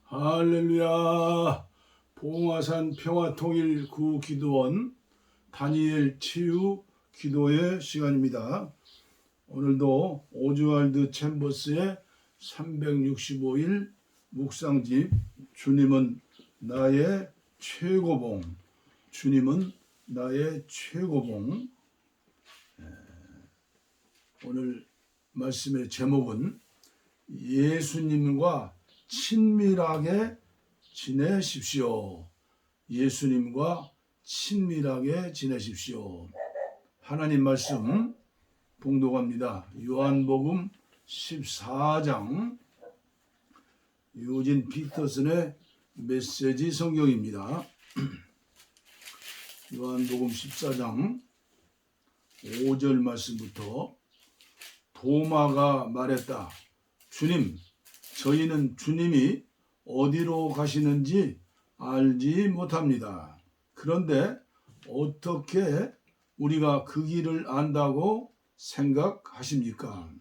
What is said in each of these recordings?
할렐루야. 봉화산 평화통일 구기도원 다니엘 치유 기도의 시간입니다. 오늘도 오즈왈드 챔버스의 365일 묵상집 주님은 나의 최고봉, 주님은 나의 최고봉. 오늘 말씀의 제목은 예수님과 친밀하게 지내십시오. 예수님과 친밀하게 지내십시오. 하나님 말씀 봉독합니다. 요한복음 14장, 유진 피터슨의 메시지 성경입니다. 요한복음 14장 5절 말씀부터 도마가 말했다. 주님, 저희는 주님이 어디로 가시는지 알지 못합니다. 그런데 어떻게 우리가 그 길을 안다고 생각하십니까?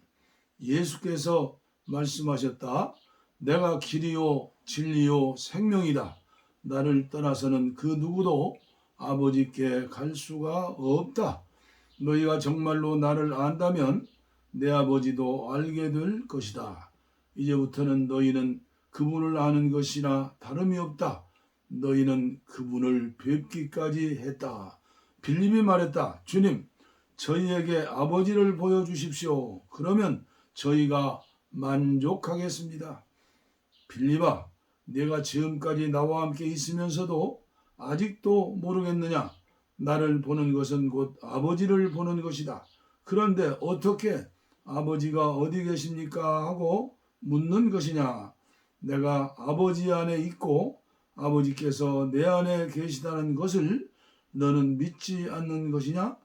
예수께서 말씀하셨다. 내가 길이요 진리요 생명이다. 나를 떠나서는 그 누구도 아버지께 갈 수가 없다. 너희가 정말로 나를 안다면 내 아버지도 알게 될 것이다. 이제부터는 너희는 그분을 아는 것이나 다름이 없다. 너희는 그분을 뵙기까지 했다. 빌립이 말했다. 주님, 저희에게 아버지를 보여주십시오. 그러면 저희가 만족하겠습니다. 빌립아, 내가 지금까지 나와 함께 있으면서도 아직도 모르겠느냐? 나를 보는 것은 곧 아버지를 보는 것이다. 그런데 어떻게 아버지가 어디 계십니까? 하고 묻는 것이냐? 내가 아버지 안에 있고 아버지께서 내 안에 계시다는 것을 너는 믿지 않는 것이냐?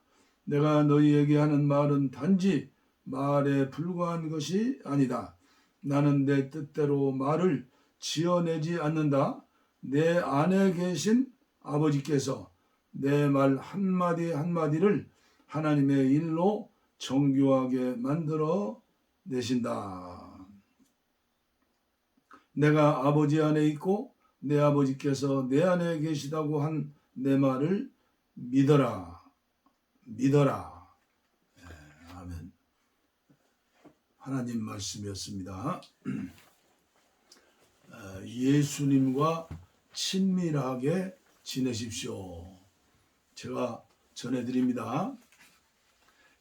내가 너희에게 하는 말은 단지 말에 불과한 것이 아니다. 나는 내 뜻대로 말을 지어내지 않는다. 내 안에 계신 아버지께서 내 말 한마디 한마디를 하나님의 일로 정교하게 만들어 내신다. 내가 아버지 안에 있고 내 아버지께서 내 안에 계시다고 한 내 말을 믿어라. 믿어라. 아멘. 하나님 말씀이었습니다. 예수님과 친밀하게 지내십시오. 제가 전해드립니다.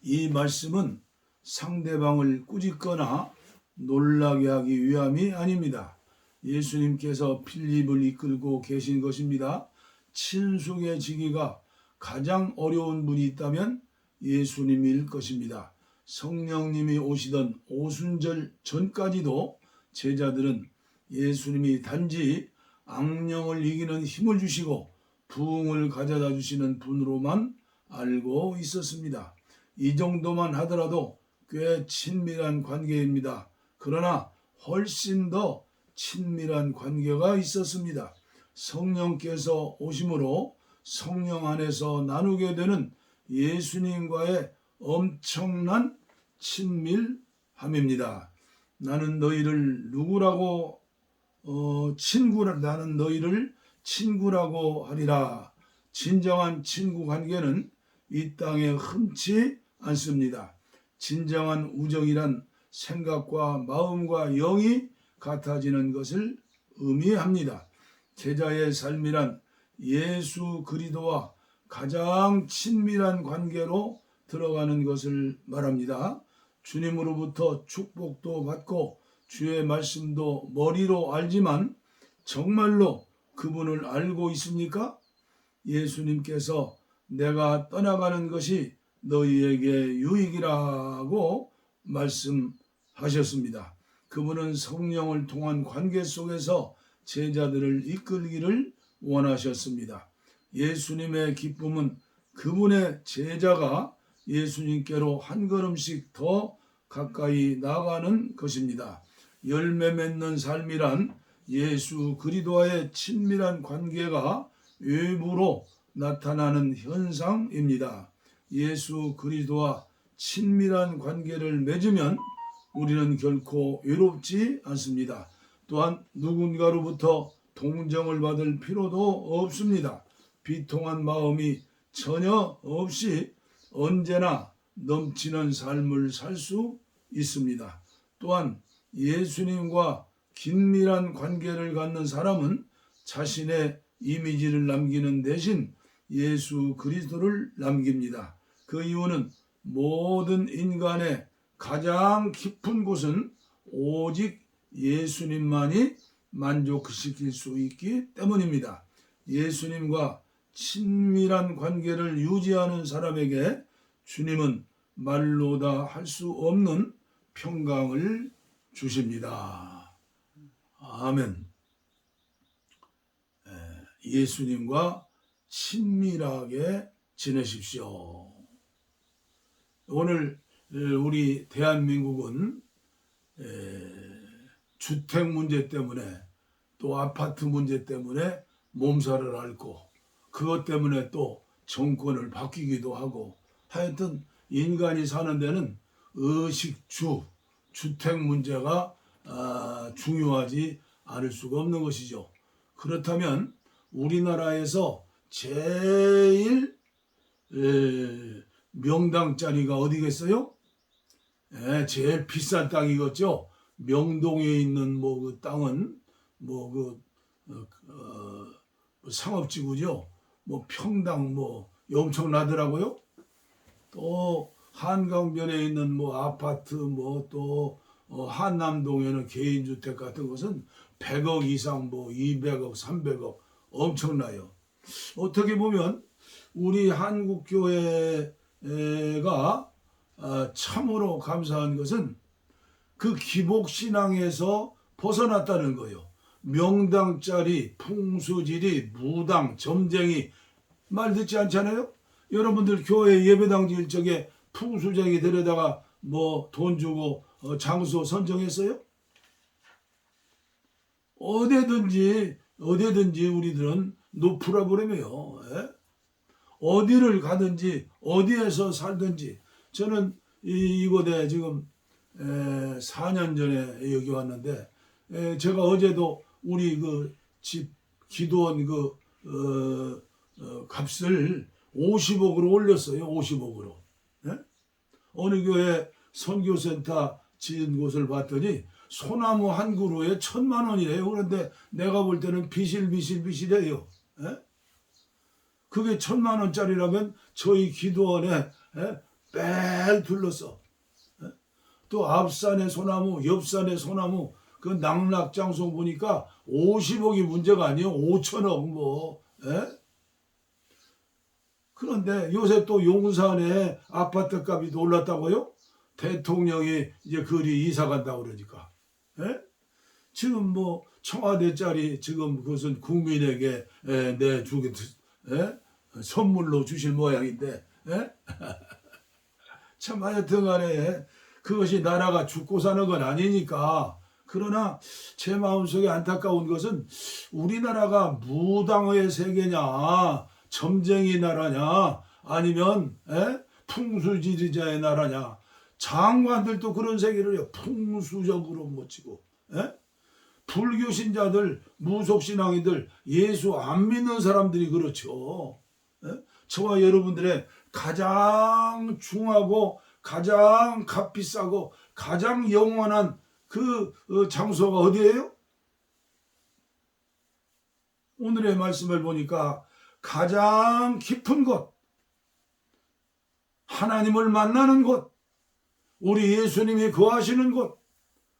이 말씀은 상대방을 꾸짖거나 놀라게 하기 위함이 아닙니다. 예수님께서 필립을 이끌고 계신 것입니다. 친숙해지기가 가장 어려운 분이 있다면 예수님일 것입니다. 성령님이 오시던 오순절 전까지도 제자들은 예수님이 단지 악령을 이기는 힘을 주시고 부흥을 가져다 주시는 분으로만 알고 있었습니다. 이 정도만 하더라도 꽤 친밀한 관계입니다. 그러나 훨씬 더 친밀한 관계가 있었습니다. 성령께서 오심으로 성령 안에서 나누게 되는 예수님과의 엄청난 친밀함입니다. 나는 너희를 누구라고 나는 너희를 친구라고 하리라. 진정한 친구 관계는 이 땅에 흔치 않습니다. 진정한 우정이란 생각과 마음과 영이 같아지는 것을 의미합니다. 제자의 삶이란 예수 그리스도와 가장 친밀한 관계로 들어가는 것을 말합니다. 주님으로부터 축복도 받고 주의 말씀도 머리로 알지만 정말로 그분을 알고 있습니까? 예수님께서 내가 떠나가는 것이 너희에게 유익이라고 말씀하셨습니다. 그분은 성령을 통한 관계 속에서 제자들을 이끌기를 원하셨습니다. 예수님의 기쁨은 그분의 제자가 예수님께로 한 걸음씩 더 가까이 나가는 것입니다. 열매 맺는 삶이란 예수 그리스도와의 친밀한 관계가 외부로 나타나는 현상입니다. 예수 그리스도와 친밀한 관계를 맺으면 우리는 결코 외롭지 않습니다. 또한 누군가로부터 동정을 받을 필요도 없습니다. 비통한 마음이 전혀 없이 언제나 넘치는 삶을 살 수 있습니다. 또한 예수님과 긴밀한 관계를 갖는 사람은 자신의 이미지를 남기는 대신 예수 그리스도를 남깁니다. 그 이유는 모든 인간의 가장 깊은 곳은 오직 예수님만이 만족시킬 수 있기 때문입니다. 예수님과 친밀한 관계를 유지하는 사람에게 주님은 말로 다 할 수 없는 평강을 주십니다. 아멘. 예수님과 친밀하게 지내십시오. 오늘 우리 대한민국은 주택 문제 때문에 또 아파트 문제 때문에 몸살을 앓고 그것 때문에 또 정권을 바뀌기도 하고 하여튼 인간이 사는 데는 의식주, 주택 문제가 중요하지 않을 수가 없는 것이죠. 그렇다면 우리나라에서 제일 명당 자리가 어디겠어요? 제일 비싼 땅이겠죠. 명동에 있는 그 땅은 상업지구죠. 평당 엄청나더라고요. 또 한강변에 있는 아파트 또 한남동에는 개인주택 같은 것은 100억 이상 200억 300억 엄청나요. 어떻게 보면 우리 한국교회가 참으로 감사한 것은 그 기복신앙에서 벗어났다는 거예요. 명당짜리, 풍수지리, 무당, 점쟁이 말 듣지 않잖아요? 여러분들 교회 예배당 지을 적에 풍수쟁이 데려다가 돈 주고 장소 선정했어요? 어디든지 우리들은 높으라 그러며요. 어디를 가든지 어디에서 살든지 저는 이곳에 지금 4년 전에 여기 왔는데 제가 어제도 우리 그 집 기도원 값을 50억으로 올렸어요. 50억으로. 어느 교회 선교센터 지은 곳을 봤더니 소나무 한 그루에 1,000만 원이래요. 그런데 내가 볼 때는 비실비실해요. 그게 1,000만 원짜리라면 저희 기도원에 빽 둘러서 또 앞산의 소나무, 옆산의 소나무 그 낙락장소 보니까 50억이 문제가 아니에요. 5천억 그런데 요새 또 용산에 아파트 값이 올랐다고요? 대통령이 이제 그리 이사 간다고 그러니까. 지금 청와대 자리 지금 그것은 국민에게 내주게 선물로 주실 모양인데 참 하여튼 간에 그것이 나라가 죽고 사는 건 아니니까. 그러나 제 마음속에 안타까운 것은 우리나라가 무당의 세계냐 점쟁이 나라냐 아니면 풍수지리자의 나라냐. 장관들도 그런 세계를 해요. 풍수적으로 멋지고 불교 신자들, 무속신앙이들, 예수 안 믿는 사람들이 그렇죠. 저와 여러분들의 가장 중하고 가장 값비싸고 가장 영원한 그 장소가 어디예요? 오늘의 말씀을 보니까 가장 깊은 곳, 하나님을 만나는 곳, 우리 예수님이 거하시는 곳,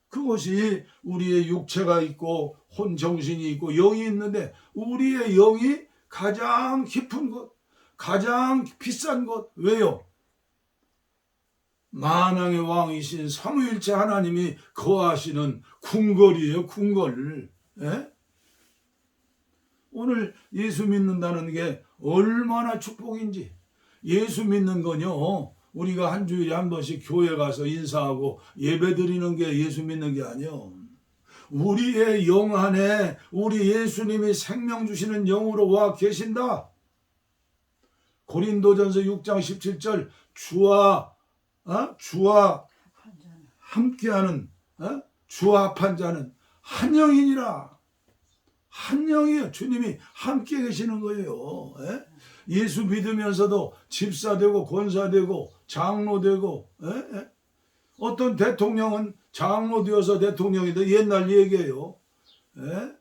그것이 우리의 육체가 있고 혼정신이 있고 영이 있는데 우리의 영이 가장 깊은 곳, 가장 비싼 곳. 왜요? 만왕의 왕이신 삼위일체 하나님이 거하시는 궁궐이에요. 궁궐. 오늘 예수 믿는다는 게 얼마나 축복인지. 예수 믿는 건요, 우리가 한 주일에 한 번씩 교회 가서 인사하고 예배 드리는 게 예수 믿는 게 아니요. 우리의 영 안에 우리 예수님이 생명 주시는 영으로 와 계신다. 고린도전서 6장 17절 주와 함께하는 주와 합한 자는 한 영이니라. 한 영이요. 주님이 함께 계시는 거예요. 예? 예수 믿으면서도 집사 되고 권사 되고 장로 되고, 예? 어떤 대통령은 장로 되어서 대통령이 돼. 옛날 얘기예요. 예?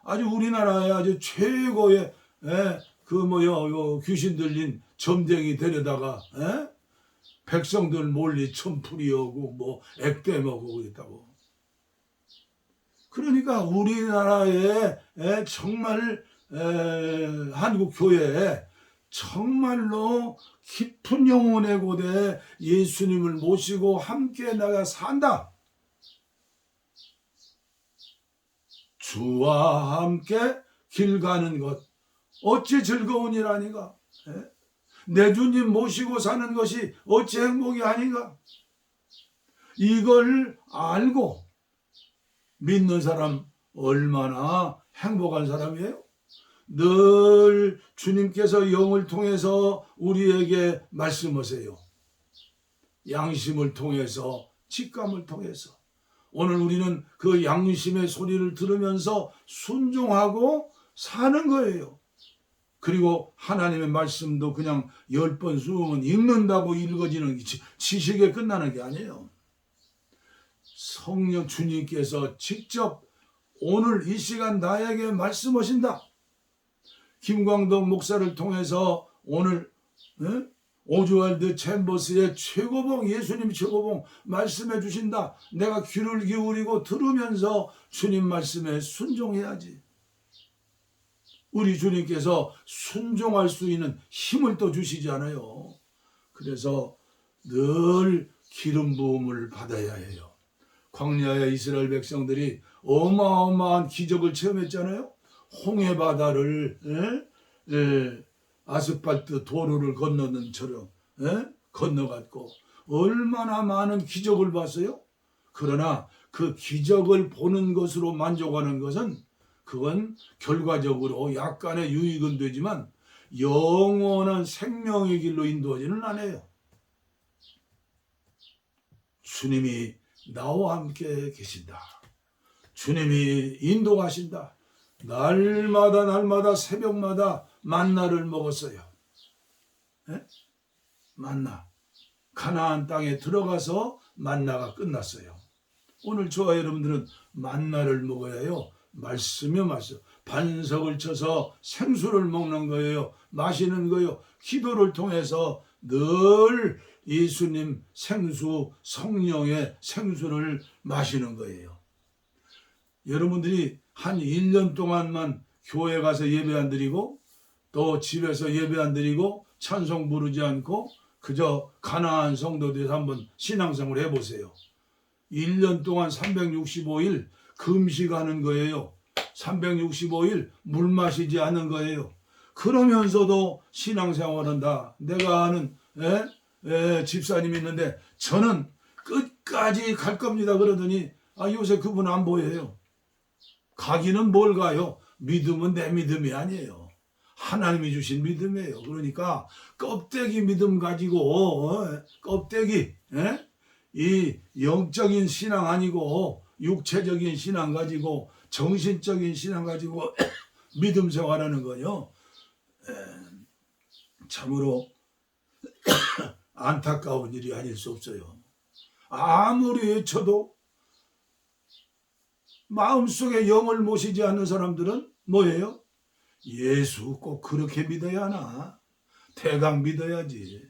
아주 우리나라의 아주 최고의, 예? 요 귀신 들린 점쟁이 데려다가, 예? 백성들 몰리 천풀이 오고 뭐 액대 먹고 그랬다고. 그러니까 우리나라에 정말 한국 교회에 정말로 깊은 영혼의 고대 예수님을 모시고 함께 나가 산다. 주와 함께 길 가는 것 어찌 즐거운 일 아닌가? 내 주님 모시고 사는 것이 어찌 행복이 아닌가? 이걸 알고 믿는 사람 얼마나 행복한 사람이에요? 늘 주님께서 영을 통해서 우리에게 말씀하세요. 양심을 통해서, 직감을 통해서. 오늘 우리는 그 양심의 소리를 들으면서 순종하고 사는 거예요. 그리고 하나님의 말씀도 그냥 10번 수으면 읽는다고 읽어지는 지식에 끝나는 게 아니에요. 성령 주님께서 직접 오늘 이 시간 나에게 말씀하신다. 김광덕 목사를 통해서 오늘 오즈왈드 챔버스의 최고봉, 예수님 최고봉 말씀해 주신다. 내가 귀를 기울이고 들으면서 주님 말씀에 순종해야지. 우리 주님께서 순종할 수 있는 힘을 또 주시지 않아요. 그래서 늘 기름 부음을 받아야 해요. 광야의 이스라엘 백성들이 어마어마한 기적을 체험했잖아요. 홍해 바다를 아스팔트 도로를 건너는 처럼 건너갔고 얼마나 많은 기적을 봤어요. 그러나 그 기적을 보는 것으로 만족하는 것은 그건 결과적으로 약간의 유익은 되지만 영원한 생명의 길로 인도하지는 않아요. 주님이 나와 함께 계신다. 주님이 인도하신다. 날마다 새벽마다 만나를 먹었어요. 만나. 가나안 땅에 들어가서 만나가 끝났어요. 오늘 저와 여러분들은 만나를 먹어야 해요. 말씀이요, 말씀. 반석을 쳐서 생수를 먹는 거예요. 마시는 거예요. 기도를 통해서 늘 예수님 생수, 성령의 생수를 마시는 거예요. 여러분들이 한 1년 동안만 교회 가서 예배 안 드리고 또 집에서 예배 안 드리고 찬송 부르지 않고 그저 가나안 성도들에서 한번 신앙생활 해보세요. 1년 동안 365일 금식하는 거예요. 365일 물 마시지 않는 거예요. 그러면서도 신앙생활한다. 내가 아는 집사님이 있는데 저는 끝까지 갈 겁니다. 그러더니 요새 그분 안 보여요. 가기는 뭘 가요? 믿음은 내 믿음이 아니에요. 하나님이 주신 믿음이에요. 그러니까 껍데기 믿음 가지고 껍데기 이 영적인 신앙 아니고 육체적인 신앙 가지고 정신적인 신앙 가지고 믿음 생활하는 거요. 참으로 안타까운 일이 아닐 수 없어요. 아무리 외쳐도 마음속에 영을 모시지 않는 사람들은 뭐예요? 예수 꼭 그렇게 믿어야 하나? 대강 믿어야지.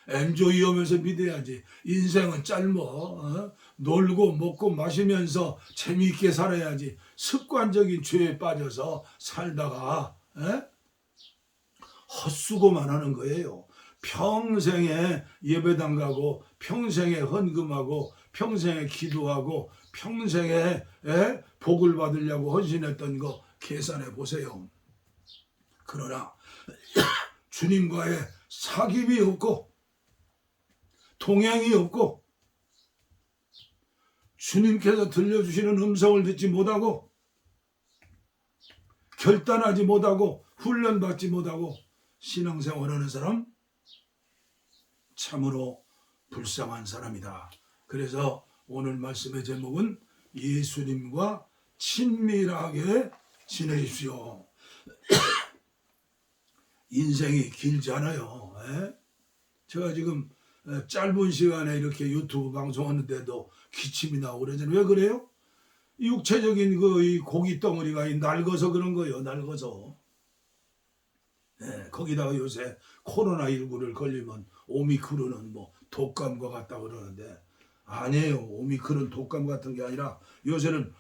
엔조이 하면서 믿어야지. 인생은 짧어. 놀고 먹고 마시면서 재미있게 살아야지. 습관적인 죄에 빠져서 살다가 헛수고만 하는 거예요. 평생에 예배당 가고 평생에 헌금하고 평생에 기도하고 평생에 복을 받으려고 헌신했던 거 계산해 보세요. 그러나 주님과의 사귐이 없고 동행이 없고 주님께서 들려주시는 음성을 듣지 못하고 결단하지 못하고 훈련받지 못하고 신앙생활하는 사람 참으로 불쌍한 사람이다. 그래서 오늘 말씀의 제목은 예수님과 친밀하게 지내십시오. 인생이 길잖아요. 에? 제가 지금 짧은 시간에 이렇게 유튜브 방송하는데도 기침이 나오고 그러잖아요. 왜 그래요? 육체적인 이 고기 덩어리가 낡아서 그런 거예요. 낡아서. 거기다가 요새 코로나19를 걸리면 오미크론은 뭐 독감과 같다 그러는데 아니에요. 오미크론 독감 같은 게 아니라 요새는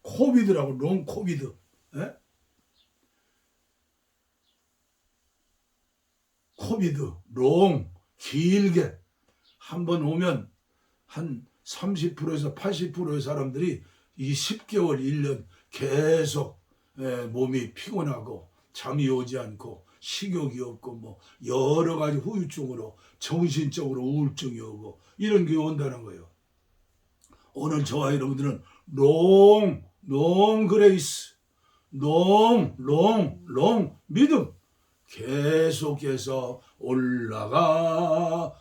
코비드라고 롱코비드. 코비드 길게 한 번 오면 한 30%에서 80%의 사람들이 이 10개월 1년 계속 몸이 피곤하고 잠이 오지 않고 식욕이 없고 뭐 여러 가지 후유증으로 정신적으로 우울증이 오고 이런 게 온다는 거예요. 오늘 저와 여러분들은 롱 그레이스, 롱 믿음 계속해서 올라가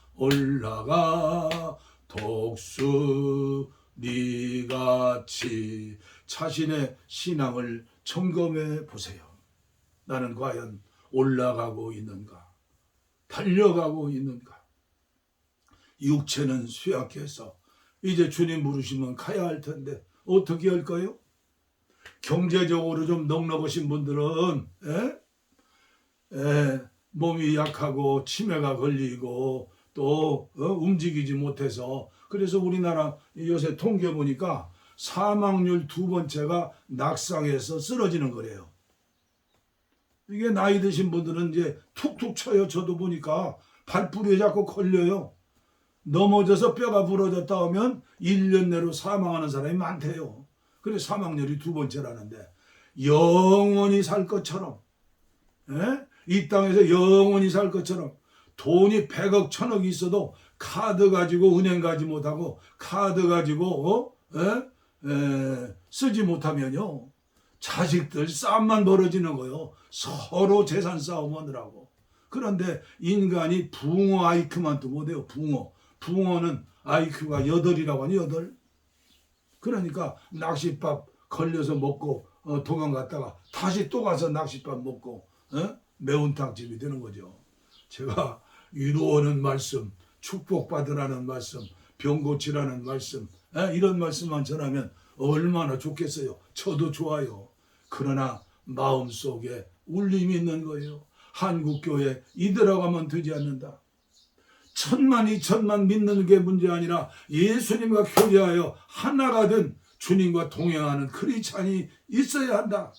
독수리같이 자신의 신앙을 점검해 보세요. 나는 과연 올라가고 있는가? 달려가고 있는가? 육체는 쇠약해서 이제 주님 부르시면 가야 할 텐데 어떻게 할까요? 경제적으로 좀 넉넉하신 분들은 몸이 약하고 치매가 걸리고 또 움직이지 못해서 그래서 우리나라 요새 통계 보니까 사망률 두 번째가 낙상해서 쓰러지는 거래요. 이게 나이 드신 분들은 이제 툭툭 쳐요. 저도 보니까 발뿌리에 자꾸 걸려요. 넘어져서 뼈가 부러졌다 하면 1년 내로 사망하는 사람이 많대요. 그래서 사망률이 두 번째라는데 영원히 살 것처럼 이 땅에서 영원히 살 것처럼 돈이 100억 1000억이 있어도 카드 가지고 은행 가지 못하고 카드 가지고 쓰지 못하면요 자식들 싸움만 벌어지는 거요. 서로 재산 싸움 하느라고. 그런데 인간이 붕어 IQ만도 못해요. 붕어는 IQ가 8이라고 하니 8. 그러니까 낚싯밥 걸려서 먹고 도망갔다가 다시 또 가서 낚싯밥 먹고 매운탕집이 되는 거죠. 제가 위로하는 말씀, 축복받으라는 말씀, 병 고치라는 말씀 이런 말씀만 전하면 얼마나 좋겠어요. 저도 좋아요. 그러나 마음속에 울림이 있는 거예요. 한국교회 이대로 가면 되지 않는다. 1000만 2000만 믿는 게 문제 아니라 예수님과 교제하여 하나가 된 주님과 동행하는 크리스찬이 있어야 한다.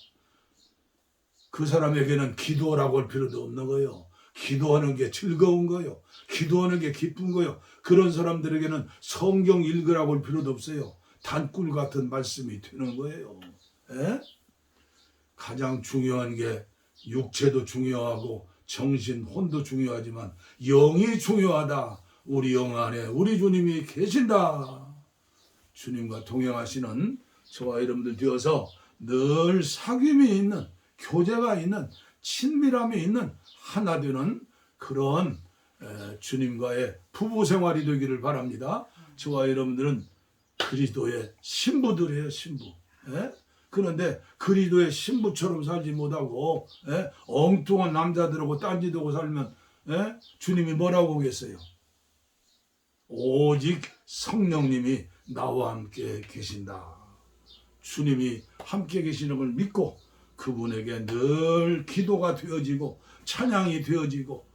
그 사람에게는 기도라고 할 필요도 없는 거예요. 기도하는 게 즐거운 거예요. 기도하는 게 기쁜 거예요. 그런 사람들에게는 성경 읽으라고 할 필요도 없어요. 단꿀 같은 말씀이 되는 거예요. 가장 중요한 게 육체도 중요하고 정신, 혼도 중요하지만 영이 중요하다. 우리 영 안에 우리 주님이 계신다. 주님과 동행하시는 저와 여러분들 되어서 늘 사귐이 있는, 교제가 있는, 친밀함이 있는 하나 되는 그런 주님과의 부부 생활이 되기를 바랍니다. 저와 여러분들은 그리스도의 신부들이에요. 신부. 그런데 그리스도의 신부처럼 살지 못하고 엉뚱한 남자들하고 딴짓하고 살면 주님이 뭐라고 하겠어요? 오직 성령님이 나와 함께 계신다. 주님이 함께 계시는 걸 믿고 그분에게 늘 기도가 되어지고 찬양이 되어지고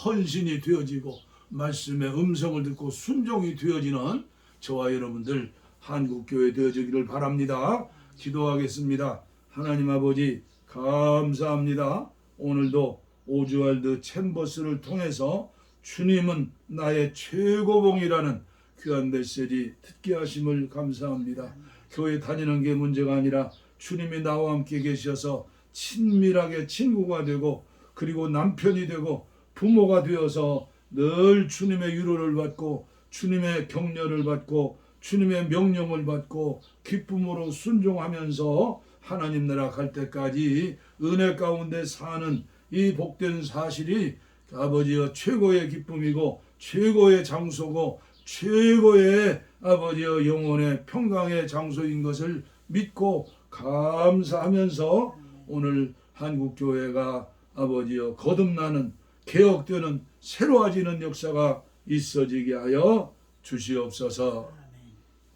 헌신이 되어지고 말씀의 음성을 듣고 순종이 되어지는 저와 여러분들 한국교회 되어지기를 바랍니다. 기도하겠습니다. 하나님 아버지 감사합니다. 오늘도 오즈왈드 챔버스를 통해서 주님은 나의 최고봉이라는 귀한 메시지 듣게 하심을 감사합니다. 교회 다니는 게 문제가 아니라 주님이 나와 함께 계셔서 친밀하게 친구가 되고 그리고 남편이 되고 부모가 되어서 늘 주님의 위로를 받고 주님의 격려를 받고 주님의 명령을 받고 기쁨으로 순종하면서 하나님 나라 갈 때까지 은혜 가운데 사는 이 복된 사실이 아버지여 최고의 기쁨이고 최고의 장소고 최고의 아버지여 영혼의 평강의 장소인 것을 믿고 감사하면서 오늘 한국교회가 아버지여 거듭나는 개혁되는 새로워지는 역사가 있어지게 하여 주시옵소서.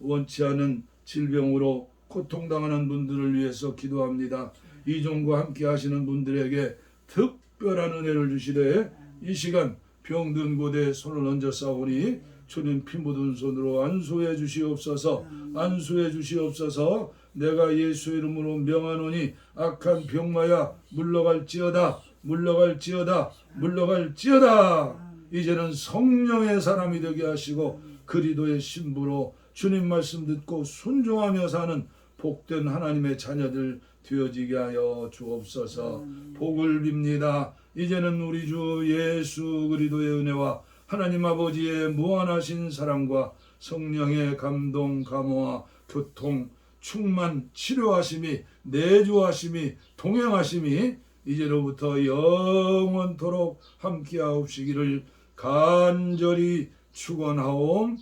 원치 않은 질병으로 고통당하는 분들을 위해서 기도합니다. 이종과 함께 하시는 분들에게 특별한 은혜를 주시되 이 시간 병든 곳에 손을 얹어 싸우니 주님 피 묻은 손으로 안수해 주시옵소서. 안수해 주시옵소서. 내가 예수 이름으로 명하노니 악한 병마야 물러갈지어다. 물러갈지어다. 물러갈지어다. 이제는 성령의 사람이 되게 하시고 그리스도의 신부로 주님 말씀 듣고 순종하며 사는 복된 하나님의 자녀들 되어지게 하여 주옵소서. 복을 빕니다. 이제는 우리 주 예수 그리스도의 은혜와 하나님 아버지의 무한하신 사랑과 성령의 감동, 감화와 교통, 충만, 치료하심이, 내주하심이, 동행하심이 이제로부터 영원토록 함께하옵시기를 간절히 축원하옵나이다.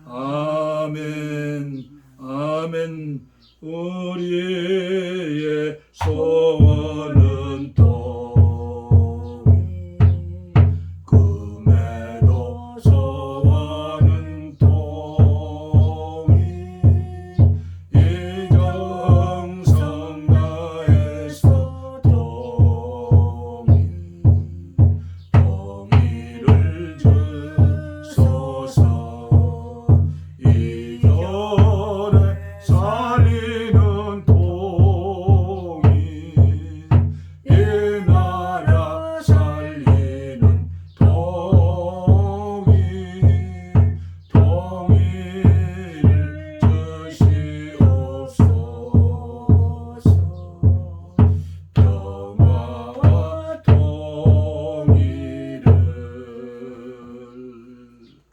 아멘. 아멘. 우리의 소원